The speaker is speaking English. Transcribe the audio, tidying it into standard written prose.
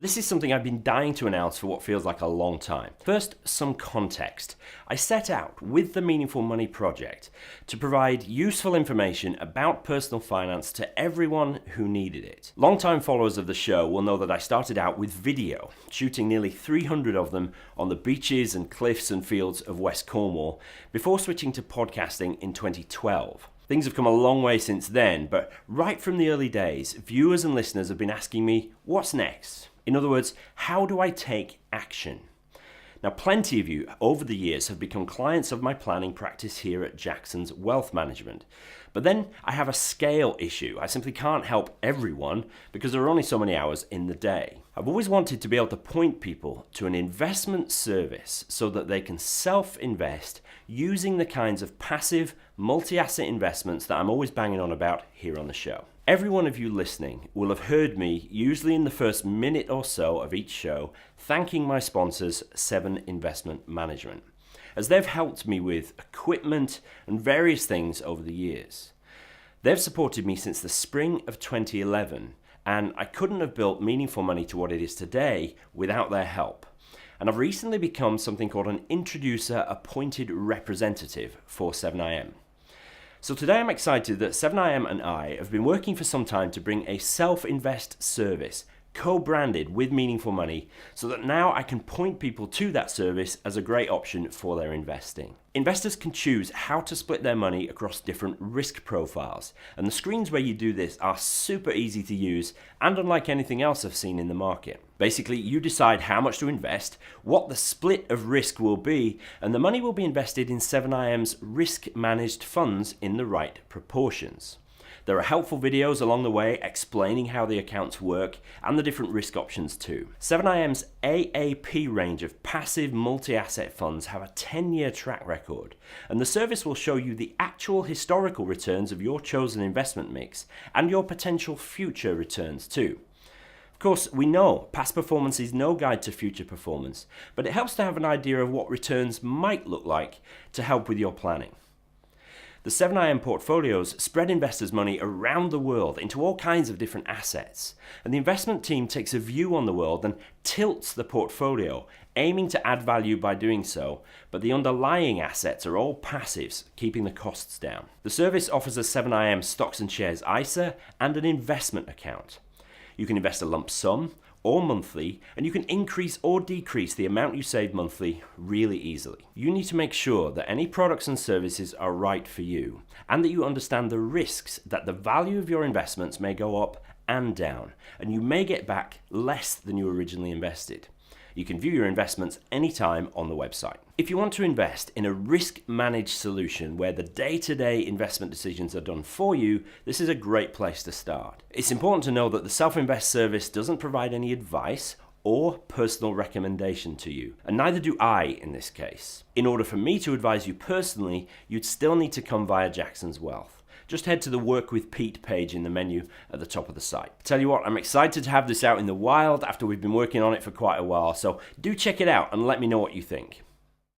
This is something I've been dying to announce for what feels like a long time. First, some context. I set out with the Meaningful Money project to provide useful information about personal finance to everyone who needed it. Longtime followers of the show will know that I started out with video, shooting nearly 300 of them on the beaches and cliffs and fields of West Cornwall, before switching to podcasting in 2012. Things have come a long way since then, but right from the early days, viewers and listeners have been asking me, what's next? In other words, how do I take action? Now, plenty of you over the years have become clients of my planning practice here at Jackson's Wealth Management. But then I have a scale issue. I simply can't help everyone because there are only so many hours in the day. I've always wanted to be able to point people to an investment service so that they can self-invest using the kinds of passive, multi-asset investments that I'm always banging on about here on the show. Every one of you listening will have heard me, usually in the first minute or so of each show, thanking my sponsors, 7 Investment Management, as they've helped me with equipment and various things over the years. They've supported me since the spring of 2011, and I couldn't have built Meaningful Money to what it is today without their help. And I've recently become something called an introducer appointed representative for 7IM. So today I'm excited that 7IM and I have been working for some time to bring a self-invest service co-branded with Meaningful Money so that now I can point people to that service as a great option for their investing. Investors can choose how to split their money across different risk profiles, and the screens where you do this are super easy to use and unlike anything else I've seen in the market. Basically, you decide how much to invest, what the split of risk will be, and the money will be invested in 7IM's risk-managed funds in the right proportions. There are helpful videos along the way explaining how the accounts work and the different risk options too. 7IM's AAP range of passive multi-asset funds have a 10-year track record, and the service will show you the actual historical returns of your chosen investment mix and your potential future returns too. Of course, we know past performance is no guide to future performance, but it helps to have an idea of what returns might look like to help with your planning. The 7IM portfolios spread investors' money around the world into all kinds of different assets, and the investment team takes a view on the world and tilts the portfolio, aiming to add value by doing so, but the underlying assets are all passives, keeping the costs down. The service offers a 7IM stocks and shares ISA and an investment account. You can invest a lump sum or monthly, and you can increase or decrease the amount you save monthly really easily. You need to make sure that any products and services are right for you, and that you understand the risks that the value of your investments may go up and down, and you may get back less than you originally invested. You can view your investments anytime on the website. If you want to invest in a risk-managed solution where the day-to-day investment decisions are done for you, this is a great place to start. It's important to know that the Self-Invest service doesn't provide any advice or personal recommendation to you, and neither do I in this case. In order for me to advise you personally, you'd still need to come via Jackson's Wealth. Just head to the Work with Pete page in the menu at the top of the site. Tell you what, I'm excited to have this out in the wild after we've been working on it for quite a while, so do check it out and let me know what you think.